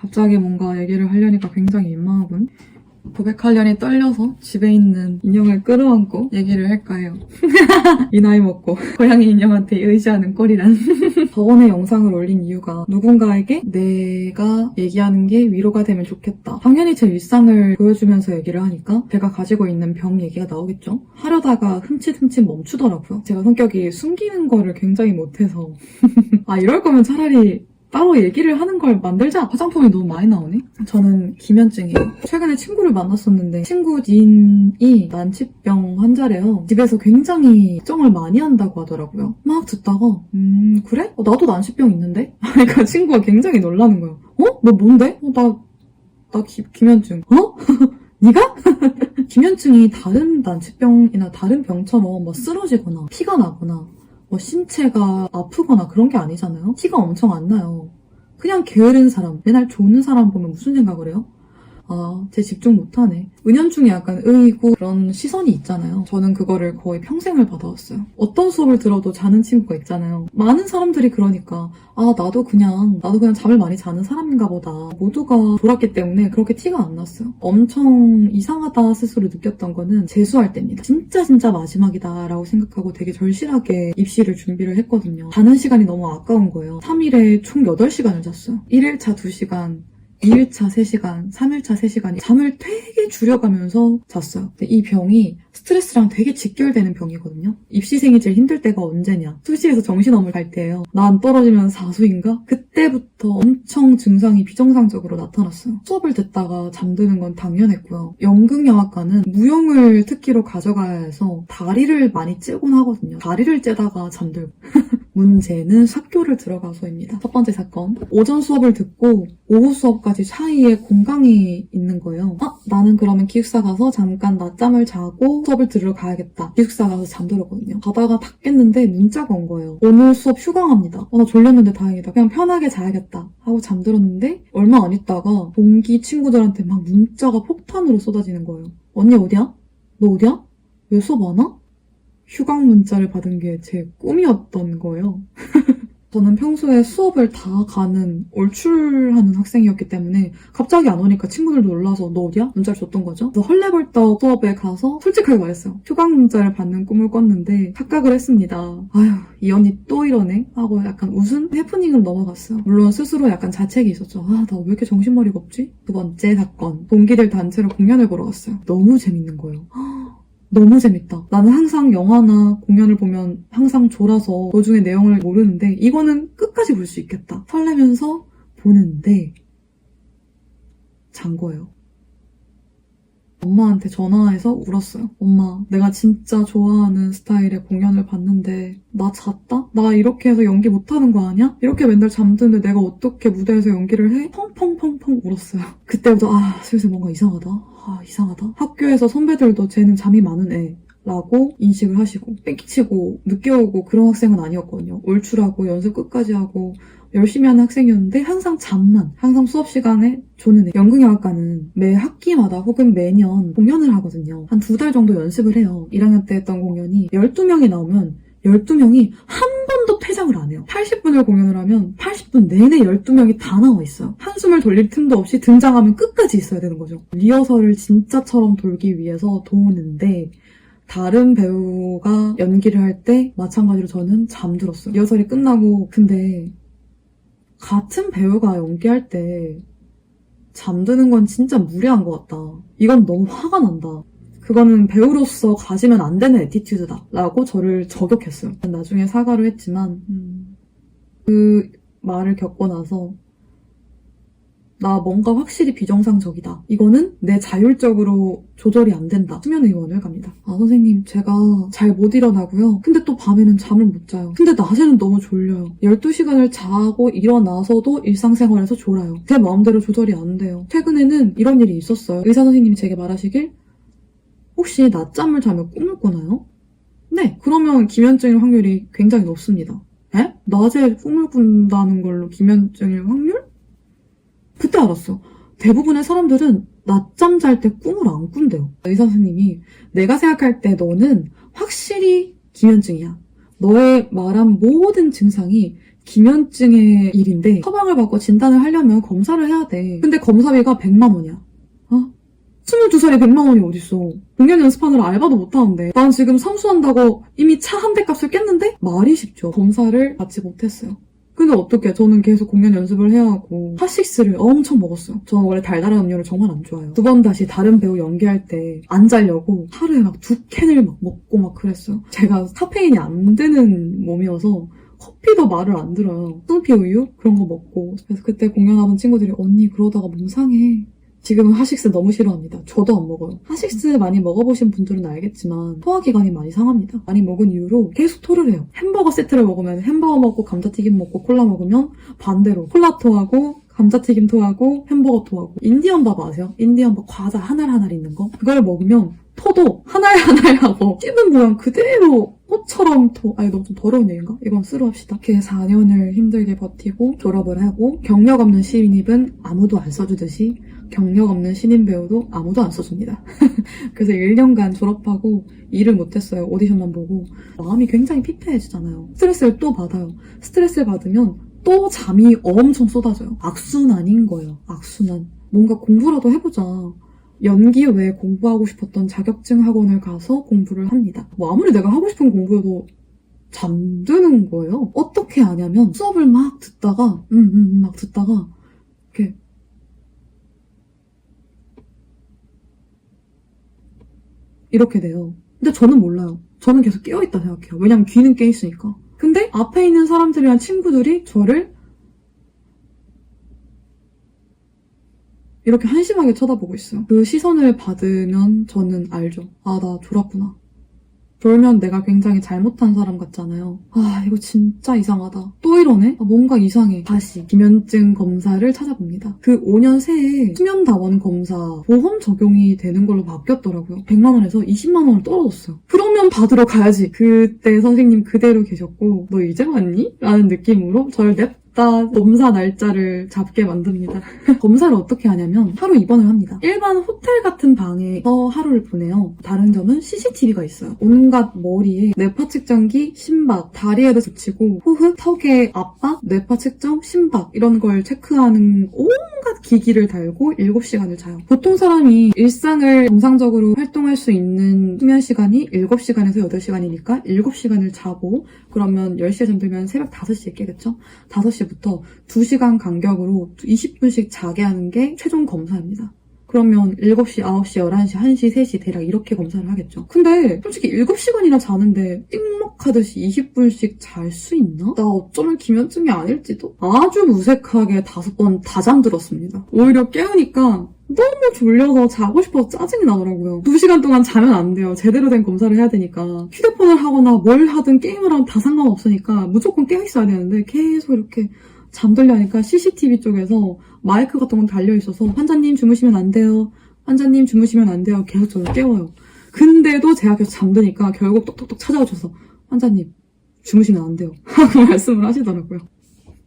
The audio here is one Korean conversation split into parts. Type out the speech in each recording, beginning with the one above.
갑자기 뭔가 얘기를 하려니까 굉장히 민망하군. 고백하려니 떨려서 집에 있는 인형을 끌어안고 얘기를 할까 해요. 이 나이 먹고 고양이 인형한테 의지하는 꼴이란. 저번에 영상을 올린 이유가 누군가에게 내가 얘기하는 게 위로가 되면 좋겠다. 당연히 제 일상을 보여주면서 얘기를 하니까 제가 가지고 있는 병 얘기가 나오겠죠. 하려다가 흠칫흠칫 멈추더라고요. 제가 성격이 숨기는 거를 굉장히 못해서 이럴 거면 차라리 따로 얘기를 하는 걸 만들자. 화장품이 너무 많이 나오네. 저는 기면증이에요. 최근에 친구를 만났었는데 친구 지인이 난치병 환자래요. 집에서 굉장히 걱정을 많이 한다고 하더라고요. 막 듣다가 그래? 나도 난치병 있는데? 그러니까 친구가 굉장히 놀라는 거예요. 너 뭔데? 나 기면증. 네가? 기면증이 다른 난치병이나 다른 병처럼 뭐 쓰러지거나 피가 나거나 신체가 아프거나 그런 게 아니잖아요. 티가 엄청 안 나요. 그냥 게으른 사람, 맨날 조는 사람 보면 무슨 생각을 해요? 쟤 집중 못하네. 은연중에 약간 의이고 그런 시선이 있잖아요. 저는 그거를 거의 평생을 받아왔어요. 어떤 수업을 들어도 자는 친구가 있잖아요. 많은 사람들이 그러니까 나도 그냥 잠을 많이 자는 사람인가 보다. 모두가 졸았기 때문에 그렇게 티가 안 났어요. 엄청 이상하다 스스로 느꼈던 거는 재수할 때입니다. 진짜 마지막이다 라고 생각하고 되게 절실하게 입시를 준비를 했거든요. 자는 시간이 너무 아까운 거예요. 3일에 총 8시간을 잤어요. 1일차 2시간, 2일차 3시간, 3일차 3시간 잠을 되게 줄여가면서 잤어요. 근데 이 병이 스트레스랑 되게 직결되는 병이거든요. 입시생이 제일 힘들 때가 언제냐? 수시에서 정신없을 갈 때예요. 난 떨어지면 사수인가? 그때부터 엄청 증상이 비정상적으로 나타났어요. 수업을 듣다가 잠드는 건 당연했고요. 연극영화과는 무용을 특기로 가져가야 해서 다리를 많이 째곤 하거든요. 다리를 째다가 잠들고 문제는 학교를 들어가서입니다. 첫 번째 사건. 오전 수업을 듣고 오후 수업까지 사이에 공강이 있는 거예요. 나는 그러면 기숙사 가서 잠깐 낮잠을 자고 수업을 들으러 가야겠다. 기숙사 가서 잠들었거든요. 가다가 다 깼는데 문자가 온 거예요. 오늘 수업 휴강합니다. 나 졸렸는데 다행이다. 그냥 편하게 자야겠다. 하고 잠들었는데 얼마 안 있다가 동기 친구들한테 막 문자가 폭탄으로 쏟아지는 거예요. 언니 어디야? 너 어디야? 왜 수업 안 와? 휴강 문자를 받은 게 제 꿈이었던 거예요. 저는 평소에 수업을 다 가는 올출하는 학생이었기 때문에 갑자기 안 오니까 친구들도 놀라서 너 어디야? 문자를 줬던 거죠. 그래서 헐레벌떡 수업에 가서 솔직하게 말했어요. 휴강 문자를 받는 꿈을 꿨는데 착각을 했습니다. 이 언니 또 이러네? 하고 약간 웃은 해프닝을 넘어갔어요. 물론 스스로 약간 자책이 있었죠. 나 왜 이렇게 정신머리가 없지? 두 번째 사건. 동기들 단체로 공연을 보러 갔어요. 너무 재밌는 거예요. 너무 재밌다. 나는 항상 영화나 공연을 보면 항상 졸아서 도중에 내용을 모르는데 이거는 끝까지 볼 수 있겠다. 설레면서 보는데 잔 거예요. 엄마한테 전화해서 울었어요. 엄마, 내가 진짜 좋아하는 스타일의 공연을 봤는데 나 잤다? 나 이렇게 해서 연기 못하는 거 아니야? 이렇게 맨날 잠드는데 내가 어떻게 무대에서 연기를 해? 펑펑펑펑 울었어요. 그때부터 슬슬 뭔가 이상하다. 이상하다. 학교에서 선배들도 쟤는 잠이 많은 애 라고 인식을 하시고 뺑기치고 늦게 오고 그런 학생은 아니었거든요. 올출하고 연습 끝까지 하고 열심히 하는 학생이었는데 항상 수업 시간에 조는 애. 연극영화과는 매 학기마다 혹은 매년 공연을 하거든요. 한 2달 정도 연습을 해요. 1학년 때 했던 공연이 12명이 나오면 12명이 한 번도 퇴장을 안 해요. 80분을 공연을 하면 80분 내내 12명이 다 나와 있어요. 한숨을 돌릴 틈도 없이 등장하면 끝까지 있어야 되는 거죠. 리허설을 진짜처럼 돌기 위해서 도우는데 다른 배우가 연기를 할 때 마찬가지로 저는 잠들었어요. 리허설이 끝나고 근데 같은 배우가 연기할 때 잠드는 건 진짜 무례한 것 같다. 이건 너무 화가 난다. 그거는 배우로서 가지면 안 되는 애티튜드다 라고 저를 저격했어요. 나중에 사과를 했지만 그 말을 겪고 나서 나 뭔가 확실히 비정상적이다. 이거는 내 자율적으로 조절이 안 된다. 수면의원을 갑니다. 선생님 제가 잘 못 일어나고요. 근데 또 밤에는 잠을 못 자요. 근데 낮에는 너무 졸려요. 12시간을 자고 일어나서도 일상생활에서 졸아요. 제 마음대로 조절이 안 돼요. 최근에는 이런 일이 있었어요. 의사 선생님이 제게 말하시길 혹시 낮잠을 자면 꿈을 꾸나요? 네. 그러면 기면증일 확률이 굉장히 높습니다. 에? 낮에 꿈을 꾼다는 걸로 기면증일 확률? 그때 알았어. 대부분의 사람들은 낮잠 잘 때 꿈을 안 꾼대요. 의사 선생님이 내가 생각할 때 너는 확실히 기면증이야. 너의 말한 모든 증상이 기면증의 일인데 처방을 받고 진단을 하려면 검사를 해야 돼. 근데 검사비가 100만 원이야. 22살에 100만 원이 어딨어. 공연 연습하느라 알바도 못하는데 난 지금 삼수한다고 이미 차 한 대 값을 깼는데? 말이 쉽죠. 검사를 받지 못했어요. 근데 어떡해. 저는 계속 공연 연습을 해야 하고 핫식스를 엄청 먹었어요. 저는 원래 달달한 음료를 정말 안 좋아해요. 두 번 다시 다른 배우 연기할 때 안 자려고 하루에 막 2캔을 막 먹고 막 그랬어요. 제가 카페인이 안 되는 몸이어서 커피도 말을 안 들어요. 스누피 우유? 그런 거 먹고. 그래서 그때 공연하던 친구들이 언니 그러다가 몸 상해. 지금은 핫식스 너무 싫어합니다. 저도 안 먹어요. 핫식스 많이 먹어보신 분들은 알겠지만 소화기관이 많이 상합니다. 많이 먹은 이후로 계속 토를 해요. 햄버거 세트를 먹으면 햄버거 먹고 감자튀김 먹고 콜라 먹으면 반대로 콜라 토하고 감자튀김 토하고 햄버거 토하고. 인디언 밥 아세요? 인디언 밥 과자 하나하나 있는 거? 그걸 먹으면 토도 하나하나 하고 씹은 모양 그대로 꽃처럼 아니 너무 좀 더러운 얘기인가? 이건 쓰루 합시다. 이렇게 4년을 힘들게 버티고 졸업을 하고 경력 없는 신입은 아무도 안 써주듯이 경력 없는 신인 배우도 아무도 안 써줍니다. 그래서 1년간 졸업하고 일을 못했어요. 오디션만 보고. 마음이 굉장히 피폐해지잖아요. 스트레스를 또 받아요. 스트레스를 받으면 또 잠이 엄청 쏟아져요. 악순환인 거예요. 악순환. 뭔가 공부라도 해보자. 연기 외에 공부하고 싶었던 자격증 학원을 가서 공부를 합니다. 뭐 아무리 내가 하고 싶은 공부여도 잠드는 거예요. 어떻게 아냐면 수업을 막 듣다가 막 듣다가 이렇게 이렇게 돼요. 근데 저는 몰라요. 저는 계속 깨어있다 생각해요. 왜냐면 귀는 깨있으니까. 근데 앞에 있는 사람들이랑 친구들이 저를 이렇게 한심하게 쳐다보고 있어요. 그 시선을 받으면 저는 알죠. 아, 나 졸았구나. 졸면 내가 굉장히 잘못한 사람 같잖아요. 아, 이거 진짜 이상하다. 또 이러네? 아, 뭔가 이상해. 다시 기면증 검사를 찾아봅니다. 그 5년 새에 수면다원 검사 보험 적용이 되는 걸로 바뀌었더라고요. 100만 원에서 20만 원을 떨어졌어요. 그러면 받으러 가야지. 그때 선생님 그대로 계셨고 너 이제 왔니? 라는 느낌으로 저를 냅다 검사 날짜를 잡게 만듭니다. 검사를 어떻게 하냐면 하루 입원을 합니다. 일반 호텔 같은 방에서 하루를 보내요. 다른 점은 CCTV가 있어요. 온갖 머리에 뇌파 측정기, 심박, 다리에도 붙이고 호흡, 턱의 압박, 뇌파 측정, 심박 이런 걸 체크하는 온갖 기기를 달고 7시간을 자요. 보통 사람이 일상을 정상적으로 활동할 수 있는 수면 시간이 7시간에서 8시간이니까 7시간을 자고 그러면 10시에 잠들면 새벽 5시에 깨겠죠? 5시부터 2시간 간격으로 20분씩 자게 하는 게 최종 검사입니다. 그러면 7시, 9시, 11시, 1시, 3시 대략 이렇게 검사를 하겠죠. 근데 솔직히 7시간이나 자는데 찍먹하듯이 20분씩 잘 수 있나? 나 어쩌면 기면증이 아닐지도? 아주 무색하게 5번 다 잠들었습니다. 오히려 깨우니까 너무 졸려서 자고 싶어서 짜증이 나더라고요. 2시간 동안 자면 안 돼요. 제대로 된 검사를 해야 되니까. 휴대폰을 하거나 뭘 하든 게임을 하면 다 상관없으니까 무조건 깨어있어야 되는데 계속 이렇게 잠들려 하니까 CCTV 쪽에서 마이크 같은 건 달려있어서 환자님 주무시면 안 돼요. 환자님 주무시면 안 돼요. 계속 저를 깨워요. 근데도 제가 계속 잠드니까 결국 똑똑똑 찾아오셔서 환자님 주무시면 안 돼요. 하고 말씀을 하시더라고요.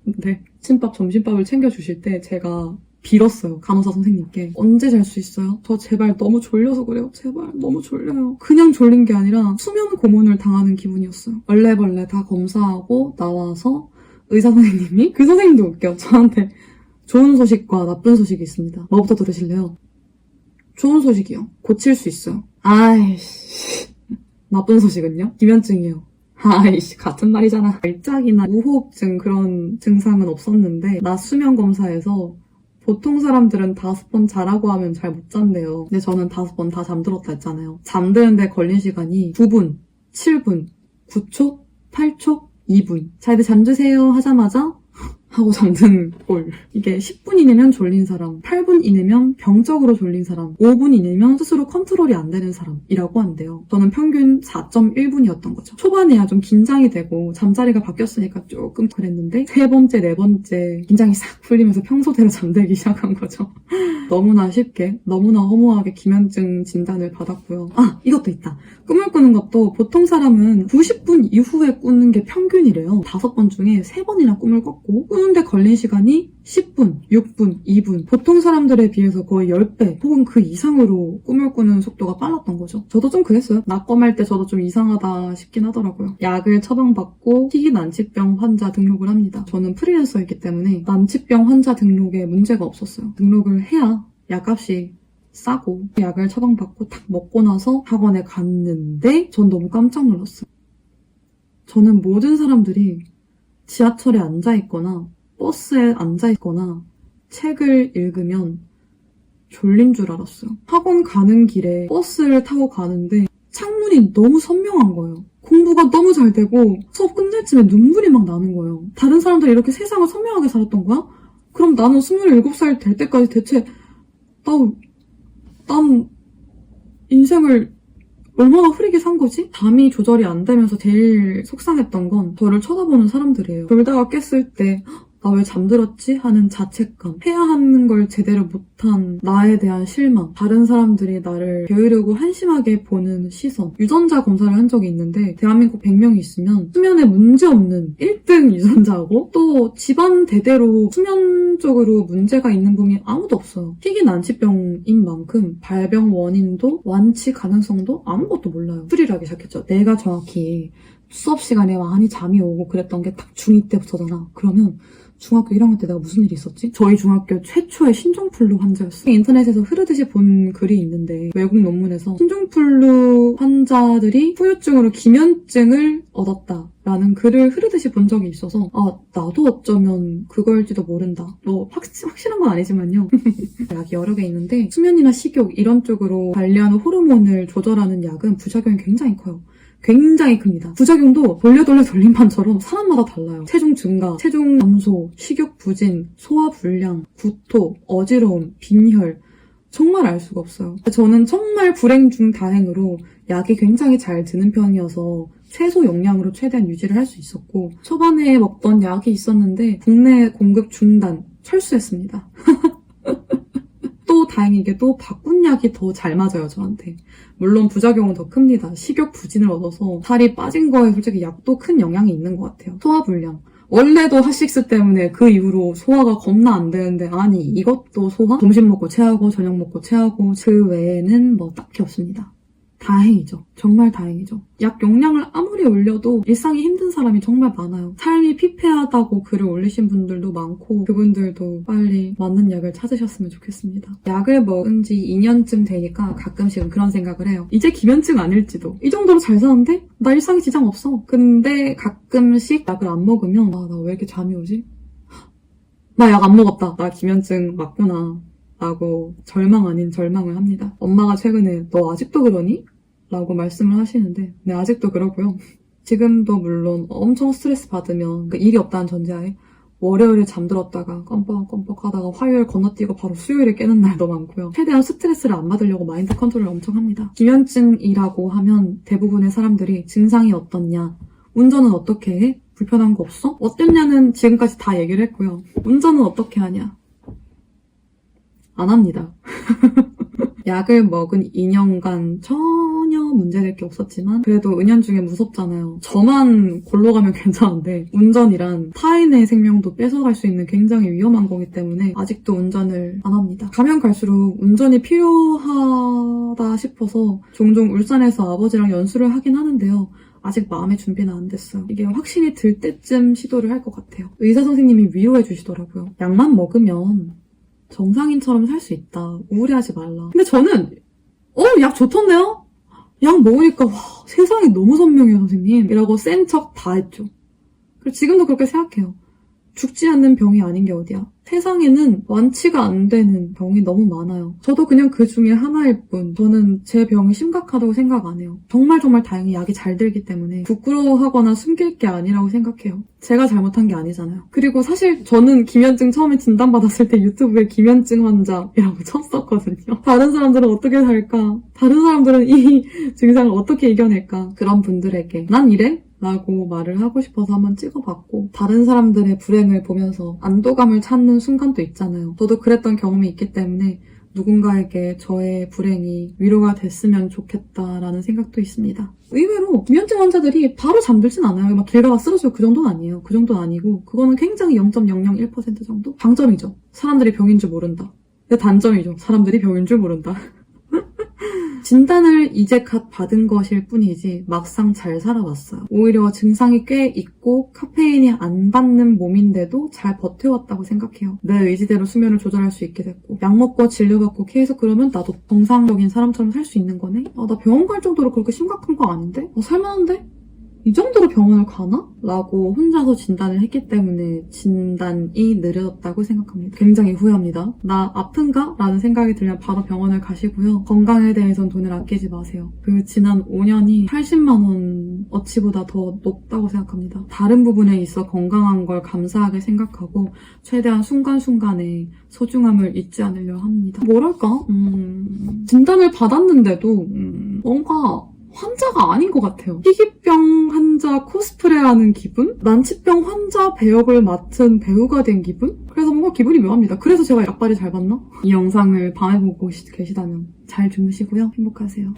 근데 아침밥, 점심밥을 챙겨주실 때 제가 빌었어요. 간호사 선생님께. 언제 잘 수 있어요? 저 제발 너무 졸려서 그래요. 제발 너무 졸려요. 그냥 졸린 게 아니라 수면 고문을 당하는 기분이었어요. 얼레벌레 다 검사하고 나와서 의사 선생님이 그 선생님도 웃겨. 저한테 좋은 소식과 나쁜 소식이 있습니다. 뭐부터 들으실래요? 좋은 소식이요. 고칠 수 있어요. 아이씨. 나쁜 소식은요? 기면증이에요. 아이씨 같은 말이잖아. 발작이나 무호흡증 그런 증상은 없었는데 낮 수면 검사에서 보통 사람들은 5번 자라고 하면 잘 못 잔대요. 근데 저는 5번 다 잠들었다 했잖아요. 잠드는데 걸린 시간이 9분, 7분, 9초, 8초, 2분. 자, 이제 잠드세요 하자마자 하고 잠든 꼴. 이게 10분 이내면 졸린 사람, 8분 이내면 병적으로 졸린 사람, 5분 이내면 스스로 컨트롤이 안 되는 사람이라고 한대요. 저는 평균 4.1분이었던 거죠. 초반에야 좀 긴장이 되고 잠자리가 바뀌었으니까 조금 그랬는데 3번째, 4번째 긴장이 싹 풀리면서 평소대로 잠들기 시작한 거죠. 너무나 쉽게, 너무나 허무하게 기면증 진단을 받았고요. 아, 이것도 있다. 꿈을 꾸는 것도 보통 사람은 90분 이후에 꾸는 게 평균이래요. 5번 중에 3번이나 꿈을 꿨고 푸는데 걸린 시간이 10분, 6분, 2분. 보통 사람들에 비해서 거의 10배 혹은 그 이상으로 꿈을 꾸는 속도가 빨랐던 거죠. 저도 좀 그랬어요. 낙검할 때 저도 좀 이상하다 싶긴 하더라고요. 약을 처방받고 희귀난치병 환자 등록을 합니다. 저는 프리랜서이기 때문에 난치병 환자 등록에 문제가 없었어요. 등록을 해야 약값이 싸고 약을 처방받고 딱 먹고 나서 학원에 갔는데 전 너무 깜짝 놀랐어요. 저는 모든 사람들이 지하철에 앉아있거나 버스에 앉아있거나 책을 읽으면 졸린 줄 알았어요. 학원 가는 길에 버스를 타고 가는데 창문이 너무 선명한 거예요. 공부가 너무 잘 되고 수업 끝날 쯤에 눈물이 막 나는 거예요. 다른 사람들이 이렇게 세상을 선명하게 살았던 거야? 그럼 나는 27살 될 때까지 대체 난 인생을 얼마나 흐리게 산 거지? 잠이 조절이 안 되면서 제일 속상했던 건 저를 쳐다보는 사람들이에요. 졸다가 깼을 때 나 왜 잠들었지? 하는 자책감, 해야 하는 걸 제대로 못한 나에 대한 실망, 다른 사람들이 나를 게으르고 한심하게 보는 시선. 유전자 검사를 한 적이 있는데 대한민국 100명이 있으면 수면에 문제없는 1등 유전자하고 또 집안 대대로 수면 쪽으로 문제가 있는 분이 아무도 없어요. 희귀난치병인 만큼 발병 원인도 완치 가능성도 아무것도 몰라요. 풀이하기 시작했죠. 내가 정확히 수업 시간에 많이 잠이 오고 그랬던 게 딱 중2 때부터잖아. 그러면 중학교 1학년 때 내가 무슨 일이 있었지? 저희 중학교 최초의 신종플루 환자였어요. 인터넷에서 흐르듯이 본 글이 있는데 외국 논문에서 신종플루 환자들이 후유증으로 기면증을 얻었다라는 글을 흐르듯이 본 적이 있어서 나도 어쩌면 그걸지도 모른다. 뭐 확실한 건 아니지만요. 약이 여러 개 있는데 수면이나 식욕 이런 쪽으로 관리하는 호르몬을 조절하는 약은 부작용이 굉장히 커요. 굉장히 큽니다. 부작용도 돌림판처럼 사람마다 달라요. 체중 증가, 체중 감소, 식욕 부진, 소화 불량, 구토, 어지러움, 빈혈, 정말 알 수가 없어요. 저는 정말 불행 중 다행으로 약이 굉장히 잘 드는 편이어서 최소 용량으로 최대한 유지를 할 수 있었고 초반에 먹던 약이 있었는데 국내 공급 중단, 철수했습니다. 또 다행히게도 바꾼 약이 더 잘 맞아요, 저한테. 물론 부작용은 더 큽니다. 식욕 부진을 얻어서 살이 빠진 거에 솔직히 약도 큰 영향이 있는 것 같아요. 소화불량. 원래도 핫식스 때문에 그 이후로 소화가 겁나 안 되는데 아니 이것도 소화? 점심 먹고 체하고 저녁 먹고 체하고 그 외에는 뭐 딱히 없습니다. 다행이죠. 정말 다행이죠. 약 용량을 아무리 올려도 일상이 힘든 사람이 정말 많아요. 삶이 피폐하다고 글을 올리신 분들도 많고 그분들도 빨리 맞는 약을 찾으셨으면 좋겠습니다. 약을 먹은 지 2년쯤 되니까 가끔씩은 그런 생각을 해요. 이제 기면증 아닐지도. 이 정도로 잘 사는데? 나 일상에 지장 없어. 근데 가끔씩 약을 안 먹으면 나 왜 이렇게 잠이 오지? 나 약 안 먹었다. 나 기면증 맞구나. 라고 절망 아닌 절망을 합니다. 엄마가 최근에 너 아직도 그러니? 라고 말씀을 하시는데 네 아직도 그러고요. 지금도 물론 엄청 스트레스 받으면 일이 없다는 전제하에 월요일에 잠들었다가 껌뻑껌뻑 하다가 화요일 건너뛰고 바로 수요일에 깨는 날도 많고요. 최대한 스트레스를 안 받으려고 마인드 컨트롤을 엄청 합니다. 기면증이라고 하면 대부분의 사람들이 증상이 어떻냐? 운전은 어떻게 해? 불편한 거 없어? 어땠냐는 지금까지 다 얘기를 했고요. 운전은 어떻게 하냐? 안 합니다. 약을 먹은 2년간 전혀 문제될 게 없었지만 그래도 은연중에 무섭잖아요. 저만 골로 가면 괜찮은데 운전이란 타인의 생명도 뺏어갈 수 있는 굉장히 위험한 거기 때문에 아직도 운전을 안 합니다. 가면 갈수록 운전이 필요하다 싶어서 종종 울산에서 아버지랑 연수를 하긴 하는데요. 아직 마음의 준비는 안 됐어요. 이게 확신이 들 때쯤 시도를 할 것 같아요. 의사 선생님이 위로해 주시더라고요. 약만 먹으면 정상인처럼 살 수 있다. 우울해하지 말라. 근데 저는 약 좋던데요? 약 먹으니까 와 세상이 너무 선명해요 선생님. 이라고 센 척 다 했죠. 그리고 지금도 그렇게 생각해요. 죽지 않는 병이 아닌 게 어디야. 세상에는 완치가 안 되는 병이 너무 많아요. 저도 그냥 그 중에 하나일 뿐. 저는 제 병이 심각하다고 생각 안 해요. 정말 다행히 약이 잘 들기 때문에 부끄러워하거나 숨길 게 아니라고 생각해요. 제가 잘못한 게 아니잖아요. 그리고 사실 저는 기면증 처음에 진단받았을 때 유튜브에 기면증 환자이라고 쳤었거든요. 다른 사람들은 어떻게 살까? 다른 사람들은 이 증상을 어떻게 이겨낼까? 그런 분들에게 난 이래? 라고 말을 하고 싶어서 한번 찍어봤고 다른 사람들의 불행을 보면서 안도감을 찾는 순간도 있잖아요. 저도 그랬던 경험이 있기 때문에 누군가에게 저의 불행이 위로가 됐으면 좋겠다라는 생각도 있습니다. 의외로 기면증 환자들이 바로 잠들진 않아요. 막 길 가다 쓰러지고 그 정도는 아니에요. 그 정도는 아니고 그거는 굉장히 0.001% 정도? 장점이죠. 사람들이 병인 줄 모른다. 근데 단점이죠. 사람들이 병인 줄 모른다. 진단을 이제 갓 받은 것일 뿐이지 막상 잘 살아왔어요. 오히려 증상이 꽤 있고 카페인이 안 받는 몸인데도 잘 버텨왔다고 생각해요. 내 의지대로 수면을 조절할 수 있게 됐고 약 먹고 진료받고 계속 그러면 나도 정상적인 사람처럼 살 수 있는 거네? 나 병원 갈 정도로 그렇게 심각한 거 아닌데? 살만한데? 이 정도로 병원을 가나? 라고 혼자서 진단을 했기 때문에 진단이 느려졌다고 생각합니다. 굉장히 후회합니다. 나 아픈가? 라는 생각이 들면 바로 병원을 가시고요. 건강에 대해선 돈을 아끼지 마세요. 그 지난 5년이 80만 원 어치보다 더 높다고 생각합니다. 다른 부분에 있어 건강한 걸 감사하게 생각하고 최대한 순간순간에 소중함을 잊지 않으려 합니다. 뭐랄까? 진단을 받았는데도 뭔가 환자가 아닌 것 같아요. 희귀병 환자 코스프레하는 기분? 난치병 환자 배역을 맡은 배우가 된 기분? 그래서 뭔가 기분이 묘합니다. 그래서 제가 약발이 잘 받나? 이 영상을 밤에 보고 계시다면 잘 주무시고요. 행복하세요.